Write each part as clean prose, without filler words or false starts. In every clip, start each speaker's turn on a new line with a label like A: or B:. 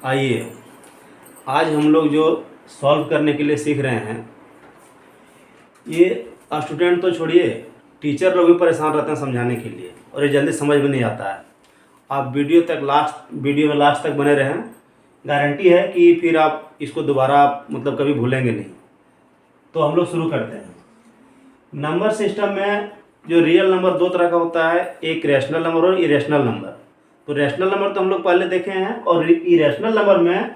A: आइए आज हम लोग जो सॉल्व करने के लिए सीख रहे हैं, ये स्टूडेंट तो छोड़िए, टीचर लोग भी परेशान रहते हैं समझाने के लिए और ये जल्दी समझ में नहीं आता है। आप वीडियो में लास्ट तक बने रहें, गारंटी है कि फिर आप इसको दोबारा मतलब कभी भूलेंगे नहीं। तो हम लोग शुरू करते हैं। नंबर सिस्टम में जो रियल नंबर दो तरह का होता है, एक रैशनल नंबर और इरेशनल नंबर। तो रैशनल नंबर तो हम लोग पहले देखे हैं, और इरेशनल नंबर में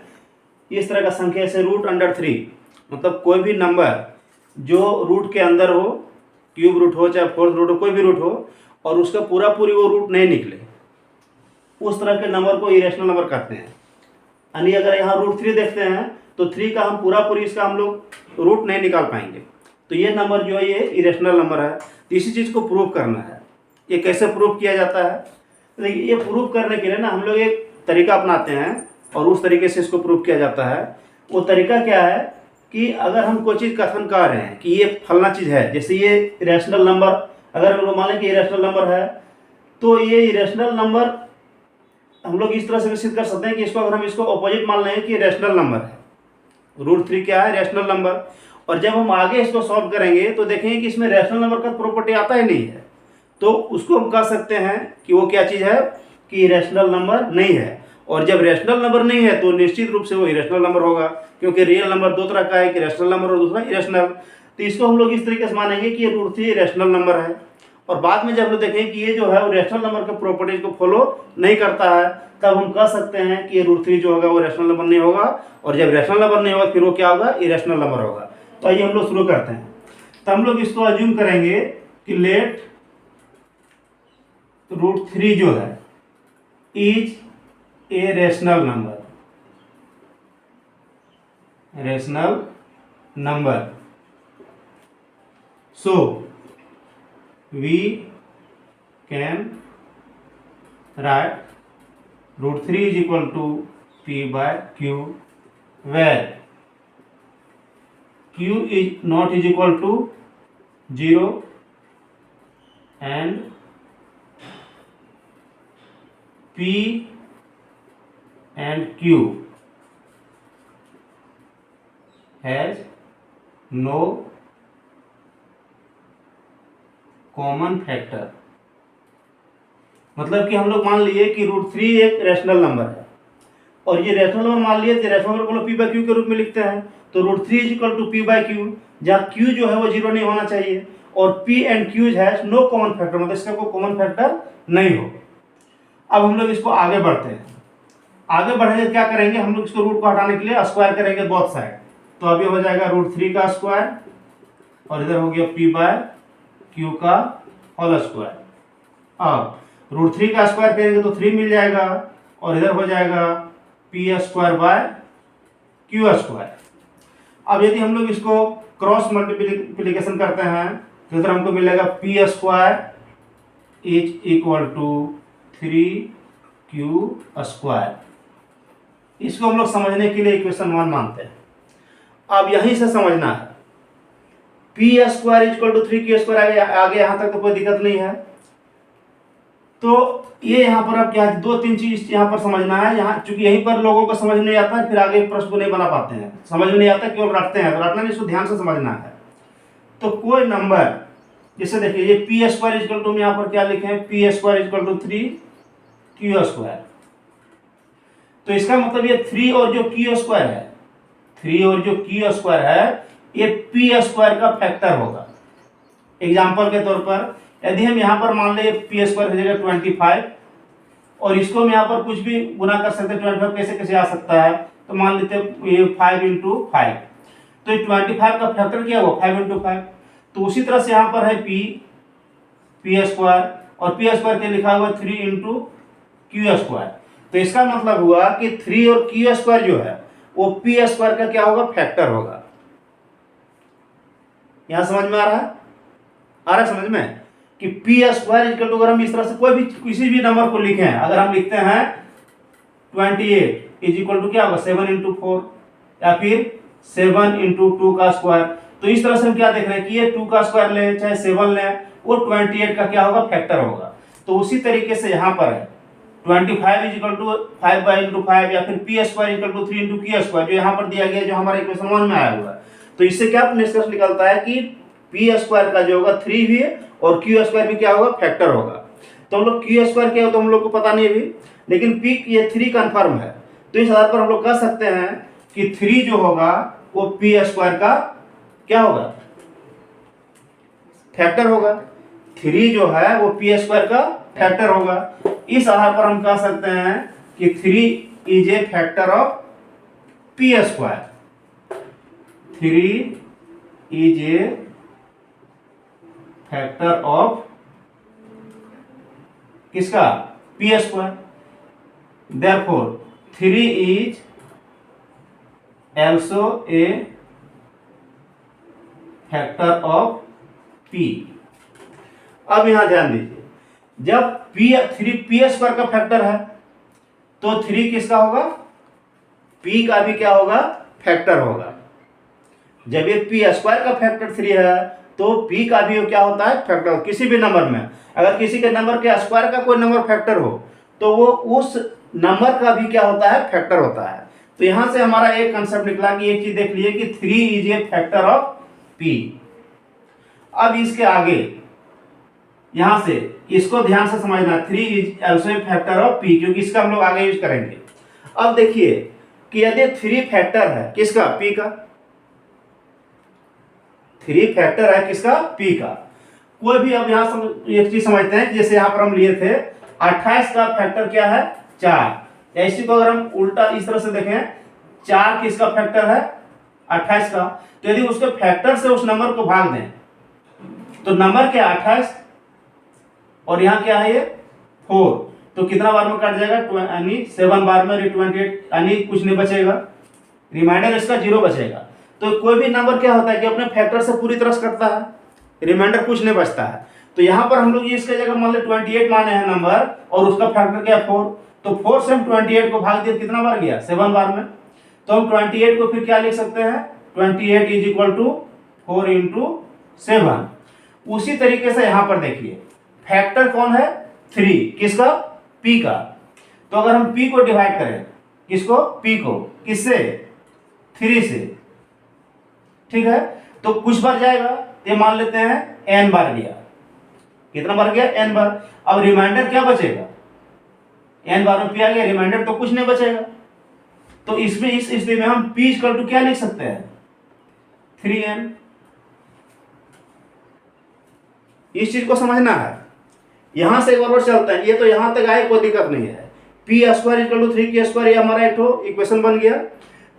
A: इस तरह का संख्या जैसे √3, मतलब कोई भी नंबर जो रूट के अंदर हो, क्यूब रूट हो चाहे फोर्थ रूट हो, कोई भी रूट हो, और उसका पूरी वो रूट नहीं निकले, उस तरह के नंबर को इरेशनल नंबर कहते हैं। यानी अगर यहाँ √3 देखते हैं तो 3 का हम पूरी इसका हम लोग रूट नहीं निकाल पाएंगे, तो ये नंबर जो है ये इरेशनल नंबर है। तो इसी चीज़ को प्रूव करना है। ये कैसे प्रूव किया जाता है? देखिए, ये प्रूव करने के लिए ना हम लोग एक तरीका अपनाते हैं और उस तरीके से इसको प्रूव किया जाता है। वो तरीका क्या है कि अगर हम कोई चीज़ कथन कर रहे हैं कि ये फलना चीज़ है, जैसे ये इरेशनल नंबर, अगर हम लोग मान लें कि इरेशनल नंबर है, तो ये इरेशनल नंबर हम लोग इस तरह से विकसित कर सकते हैं कि इसको अगर हम इसको ऑपोजिट मान लें कि रैशनल नंबर है, √3 क्या है? Rational number. और जब हम आगे इसको सॉल्व करेंगे तो देखेंगे कि इसमें रैशनल नंबर का प्रॉपर्टी आता ही नहीं है, तो उसको हम कह सकते हैं कि वो क्या चीज़ है कि रैशनल नंबर नहीं है। और जब रैशनल नंबर नहीं है तो निश्चित रूप से वो इरेशनल नंबर होगा, क्योंकि रियल नंबर दो तरह का है, कि रैशनल नंबर और दूसरा इरेशनल। तो इसको हम लोग इस तरीके से मानेंगे कि ये √3 रैशनल नंबर है। और बाद में जब हम देखें कि ये जो है वो रैशनल नंबर के प्रॉपर्टीज को फॉलो नहीं करता है, तब हम कह सकते हैं कि ये √3 जो होगा वो रैशनल नंबर नहीं होगा, और जब रैशनल नंबर नहीं होगा फिर वो क्या होगा? इरेशनल नंबर होगा। तो आइए हम लोग शुरू करते हैं। तो हम लोग इसको अज्यूम करेंगे कि लेट √3 जो है is a rational number, so we can write √3 is equal to p/q, where q is not is equal to 0 and p and q has no common factor. मतलब कि हम लोग मान लिए कि √3 एक रैशनल नंबर है, और ये रैशनल नंबर मान लिए तो रैशनल नंबर को लोग p/q के रूप में लिखते हैं। तो √3 इज इक्वल टू p/q, जहाँ q जो है वो 0 नहीं होना चाहिए, और p and q has no common factor, मतलब इसका कोई कॉमन फैक्टर नहीं हो। अब हम लोग इसको आगे बढ़ते हैं। आगे बढ़ेंगे क्या करेंगे, हम लोग इसको रूट को हटाने के लिए स्क्वायर करेंगे बोथ साइड। तो अभी हो जाएगा √3 का स्क्वायर, और इधर हो गया p/q का होल स्क्वायर। अब √3 का स्क्वायर करेंगे तो 3 मिल जाएगा, और इधर हो जाएगा p²/q²। अब यदि हम लोग इसको क्रॉस मल्टीप्लिकेशन करते हैं तो इधर हमको मिलेगा p² is equal to 3q²। इसको हम लोग समझने के लिए इक्वेशन 1 मानते हैं। अब यहीं से समझना है, p² इक्वल टू 3q², आगे यहाँ तक तो कोई दिक्कत नहीं है। तो ये यहाँ पर अब क्या है, 2-3 चीज यहाँ पर समझना है। यहाँ चूंकि यहीं पर लोगों को समझ नहीं आता है, फिर आगे प्रश्न को नहीं बना पाते हैं, समझ में नहीं आता, केवल रटते हैं। तो रटना नहीं, इसको ध्यान से समझना है। तो कोई नंबर, जैसे देखिए ये p² इक्वल टू, हम यहाँ पर क्या लिखे हैं, p² इक्वल टू 3q²। तो इसका मतलब ये 3 और जो q² है, 3 और जो q² है, ये p² का फैक्टर होगा। एग्जाम्पल के तौर पर यदि हम यहाँ पर मान ले p² हो जाएगा 25, और इसको हम यहाँ पर कुछ भी गुना कर सकते हैं। 25 कैसे कैसे आ सकता है, तो मान लेते हैं ये 5 × 5, तो ये 25 का फैक्टर क्या हुआ, 5 × 5। तो उसी तरह से यहाँ पर है p², और p² के लिखा हुआ 3 × q²। तो इसका मतलब हुआ कि 3 और q² जो है वो p² का क्या होगा, फैक्टर होगा। यहां समझ में आ रहा है समझ में कि p² इक्वल टू, अगर हम इस तरह से कोई भी किसी भी नंबर को लिखें, अगर हम लिखते हैं 28 इज इक्वल टू क्या होगा, 7 × 4, या फिर 7 × 2 का स्क्वायर। तो इस तरह से हम क्या देख रहे हैं कि ये 2 का स्क्वायर लें चाहे 7 लें, वो 28 का क्या होगा, फैक्टर होगा। तो उसी तरीके से यहाँ पर है 25 इज इक्वल टू 5/5 या फिर P square equal to 3 into Q square, जो यहाँ पर दिया गया, जो हमारा इक्वेशन 1 में आया हुआ है। तो इससे क्या निष्कर्ष निकलता है कि पी स्क्वायर का जो होगा 3 भी है और क्यू स्क्वायर भी क्या होगा, फैक्टर होगा। तो हम लोग क्यू स्क्वायर क्या हो तो हम लोग को पता नहीं अभी, लेकिन पी ये 3 कन्फर्म है। तो इस आधार पर हम लोग कह सकते हैं कि 3 जो होगा वो पी स्क्वायर का क्या होगा, फैक्टर होगा। 3 जो है वो पी स्क्वायर का फैक्टर होगा। इस आधार पर हम कह सकते हैं कि 3 is a factor of P square. 3 is a factor of किसका, P square. Therefore 3 is also a factor of p। अब यहां ध्यान दीजिए, जब पी स्क्वायर का फैक्टर है तो 3 किसका होगा, p का भी क्या होगा, फैक्टर होगा। जब ये पी स्क्वायर का फैक्टर 3 है तो p का भी क्या होता है, फैक्टर। किसी भी नंबर में अगर किसी के नंबर के स्क्वायर का कोई नंबर फैक्टर हो तो वो उस नंबर का भी क्या होता है, फैक्टर होता है। तो यहां से हमारा एक कंसेप्ट निकला कि एक चीज देख लिए कि 3 is a factor of p। अब इसके आगे यहां से इसको ध्यान से समझना, 3 is also a factor of p, क्योंकि इसका हम लोग आगे यूज करेंगे। अब देखिए कि यदि 3 फैक्टर है किसका, p का, 3 फैक्टर है किसका, p का। कोई भी, अब यहां एक चीज समझते हैं, जैसे यहां पर हम लिए थे 28 का फैक्टर क्या है, 4। ऐसी को अगर हम उल्टा इस तरह से देखें, 4 किसका फैक्टर है, 28 का। तो यदि उसके फैक्टर से उस नंबर को भाग दें तो नंबर क्या, 28 और यहाँ क्या है ये 4, तो कितना बार में कट जाएगा, यानी 7 बार में 28, यानी कुछ नहीं बचेगा, रिमाइंडर इसका 0 बचेगा। तो कोई भी नंबर क्या होता है कि अपने फैक्टर से पूरी तरह से कटता है, रिमाइंडर कुछ नहीं बचता है। तो यहाँ पर हम लोग इसके जगह मान लो 28 माने हैं नंबर और उसका फैक्टर क्या 4, तो 4 से हम 28 को भाग दिया, कितना बार गया, 7 बार में। तो हम 28 को फिर क्या लिख सकते हैं, 28 इज इक्वल टू 4 इंटू 7। उसी तरीके से यहां पर देखिए फैक्टर कौन है, 3 किसका, p का। तो अगर हम p को डिवाइड करें, किसको, p को, किससे, 3 से, ठीक है, तो कुछ बार जाएगा, ये मान लेते हैं n बार गया। कितना बार गया, n बार। अब रिमाइंडर क्या बचेगा, n बार में p आ गया, रिमाइंडर तो कुछ नहीं बचेगा। तो इसमें इस स्थिति में हम p इक्वल टू क्या लिख सकते हैं, 3n। इस चीज को समझना है, यहां से एक बार चलता है, ये तो यहां तक आए कोई दिक्कत नहीं है। P square equal to 3 Q square, ये हमारा एक इक्वेशन बन गया।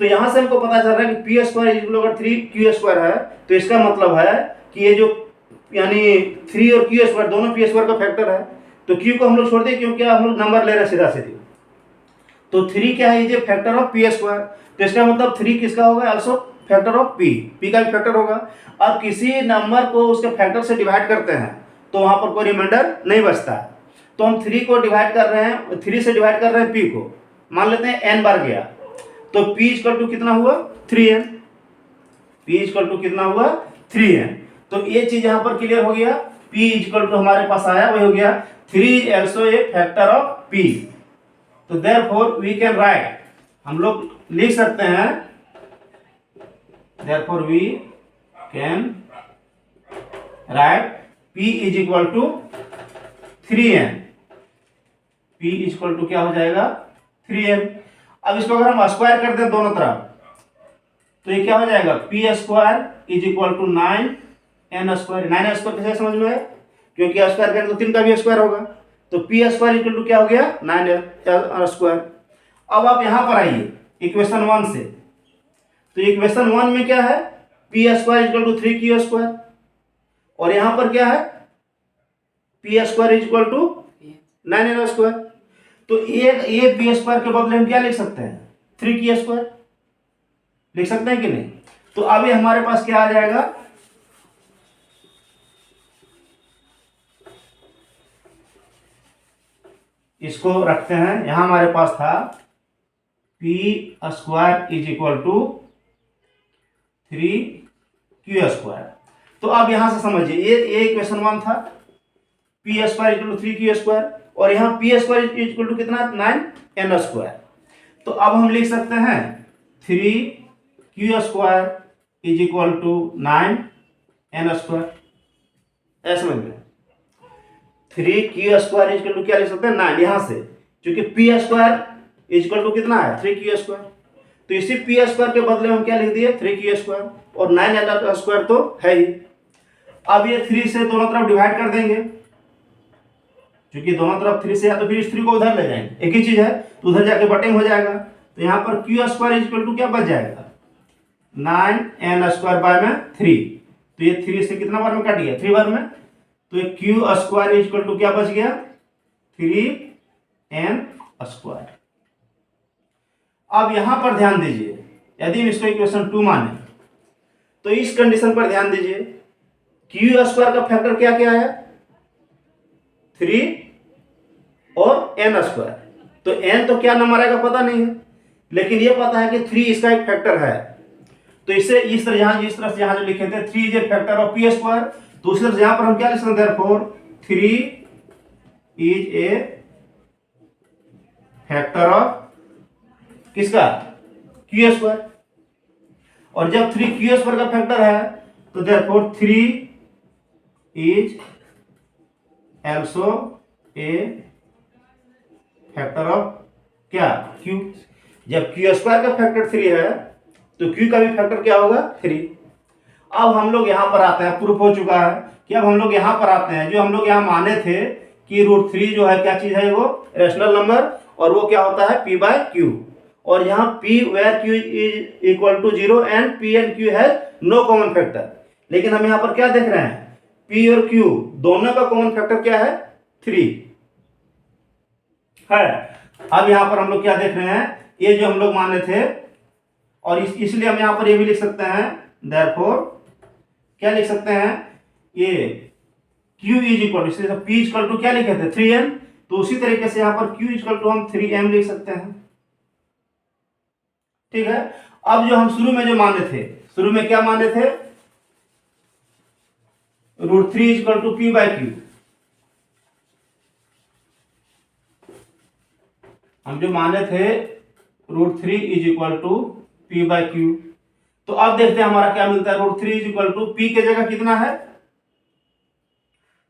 A: तो यहां से हमको पता चल रहा है कि P square equal to 3 Q square है, तो इसका मतलब है कि ये जो यानी 3 और क्यू स्क्वायर दोनों पी स्क्वायर का फैक्टर है। तो क्यू को हम लोग छोड़ दें क्योंकि हम लोग नंबर ले रहे हैं सीधा सीधी। तो 3 क्या है, ये फैक्टर ऑफ पी स्क्वायर, तो इसका मतलब 3 किसका होगा, ऑल्सो फैक्टर ऑफ p का भी फैक्टर होगा। अब किसी नंबर को उसके फैक्टर से डिवाइड करते हैं तो वहां पर कोई रिमाइंडर नहीं बचता है। तो हम 3 को डिवाइड कर रहे हैं, 3 से डिवाइड कर रहे हैं p को, मान लेते हैं n बार गया, तो p इक्वल टू कितना हुआ, 3n। p इक्वल टू कितना हुआ, 3n। तो ये चीज यहां पर क्लियर हो गया, p इक्वल टू हमारे पास आया, वही हो गया 3 also a factor of p। तो देयरफॉर वी कैन राइट, हम लोग लिख सकते हैं, therefore we can write p is equal to 3n। p equal to क्या हो जाएगा, 3n। अब इसको अगर हम स्क्वायर कर दें दोनों तरफ तो ये क्या हो जाएगा, p square is equal to 9n square. 9 square कैसे समझ में है, क्योंकि स्क्वायर करें तो 3 का भी स्क्वायर होगा। तो p स्क्वायर इक्वल टू क्या हो गया, 9 स्क्वायर। अब आप यहां पर आइए इक्वेशन 1 से, तो इक्वेशन 1 में क्या है, P square equal to 3 Q square, और यहां पर क्या है, P square equal to 9n square. तो ये पी स्क्वायर के बदले हम क्या लिख सकते हैं, 3 क्यू स्क्वायर लिख सकते हैं कि नहीं। तो अभी हमारे पास क्या आ जाएगा, इसको रखते हैं, यहां हमारे पास था P square is equal to 3 Q square. तो अब यहां से समझिए, ये इक्वेशन 1 था, P square equal to 3 Q square. और यहाँ पी स्क्वायर इक्वल टू कितना 9n²। तो अब हम लिख सकते हैं 3q² is equal to 9n²। ऐसा समझ में 3q² इज इक्वल टू क्या लिख सकते हैं 9 यहाँ से, क्योंकि p² इज इक्वल टू कितना है 3q²। तो इसी p² के बदले हम क्या लिख दिए 3q² और 9n² तो है ही। अब ये 3 से दोनों तरफ डिवाइड कर देंगे, क्योंकि दोनों तरफ 3 से या तो फिर इस 3 को उधर ले जाएंगे, एक ही चीज है तो उधर जाके बटिंग हो जाएगा। तो यहाँ पर q² इज इक्वल टू क्या बच जाएगा 9n² में 3। तो ये 3 से कितना बार में कट गया 3 बार में, तो ये q² इज इक्वल टू क्या बच गया 3n²। अब यहां पर ध्यान दीजिए, यदि हम इसको इक्वेशन 2 माने तो इस कंडीशन पर ध्यान दीजिए, q² का फैक्टर क्या क्या है 3 और n²। तो n तो क्या नंबर आएगा पता नहीं है, लेकिन ये पता है कि 3 इसका एक फैक्टर है। तो इससे इस तरह जिस तरह से यहाँ जो लिखे थे 3 is a factor of p², तो उसी तरह यहाँ पर हम क्या लिख सकते हैं therefore 3 is a factor of किसका q²। और जब 3q² का फैक्टर है तो therefore 3 is also a factor of क्या q। जब q² का फैक्टर 3 है तो q का भी फैक्टर क्या होगा 3। अब हम लोग यहां पर आते हैं, प्रूफ हो चुका है कि अब हम लोग यहां पर आते हैं, जो हम लोग यहां माने थे कि √3 जो है क्या चीज है वो रेशनल नंबर, और वो क्या होता है p/q। और यहाँ p where q is equal to 0 and p and q has no common factor। लेकिन हम यहाँ पर क्या देख रहे हैं p और q दोनों का कॉमन फैक्टर क्या है 3 है। अब यहाँ पर हम लोग क्या देख रहे हैं, ये जो हम लोग माने थे, और इसलिए हम यहाँ पर ये भी लिख सकते हैं देयरफॉर क्या लिख सकते हैं ये q is equal to p equal to क्या लिखे थे 3n। तो उसी तरीके से यहाँ पर q इक्वल टू हम 3m लिख सकते हैं। ठीक है। अब जो हम शुरू में जो माने थे, शुरू में क्या माने थे √3 इज इक्वल टू p/q। हम जो माने थे √3 इज इक्वल टू p/q। तो अब देखते हैं हमारा क्या मिलता है, √3 इज इक्वल टू p के जगह कितना है,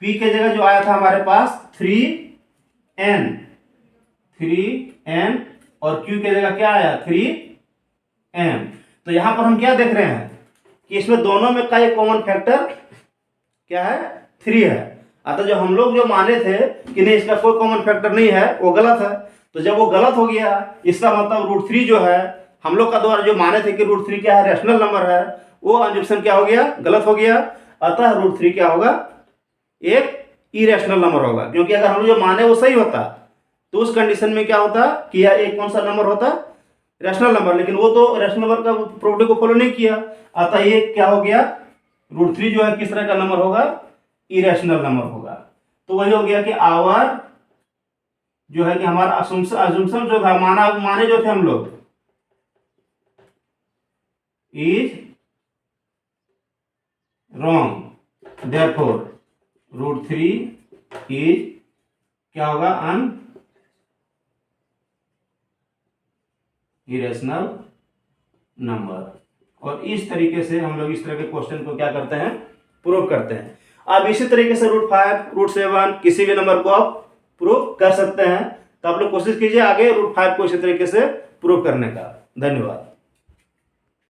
A: p के जगह जो आया था हमारे पास 3n और q के जगह क्या आया 3m। तो यहां पर हम क्या देख रहे हैं कि इसमें दोनों में का एक कॉमन फैक्टर क्या है 3 है। अतः जो हम लोग जो माने थे कि नहीं इसका कोई कॉमन फैक्टर नहीं है वो गलत है। तो जब वो गलत हो गया इसका मतलब √3 जो है हम लोग का द्वारा जो माने थे कि √3 क्या है रेशनल नंबर है, वो अजम्पशन क्या हो गया गलत हो गया। अतः √3 क्या होगा एक इरेशनल नंबर होगा, क्योंकि अगर हम लोग जो माने वो सही होता तो उस कंडीशन में क्या होता कि यह एक कौन सा नंबर होता रेशनल नंबर, लेकिन वो तो रेशनल नंबर का प्रॉपर्टी को फॉलो नहीं किया। अतः ये क्या हो गया √3 जो है किस तरह का नंबर होगा इरेशनल नंबर होगा। तो वही हो गया कि आवर जो है कि हमारा असुम्पशन जो था माने जो थे हम लोग इज रॉन्ग, देयरफॉर √3 इज क्या होगा अन इरेशनल नंबर। और इस तरीके से हम लोग इस तरह के क्वेश्चन को क्या करते हैं प्रूव करते हैं। अब इसी तरीके से √5 √7 किसी भी नंबर को आप प्रूव कर सकते हैं। तो आप लोग कोशिश कीजिए आगे √5 को इसी तरीके से प्रूव करने का। धन्यवाद।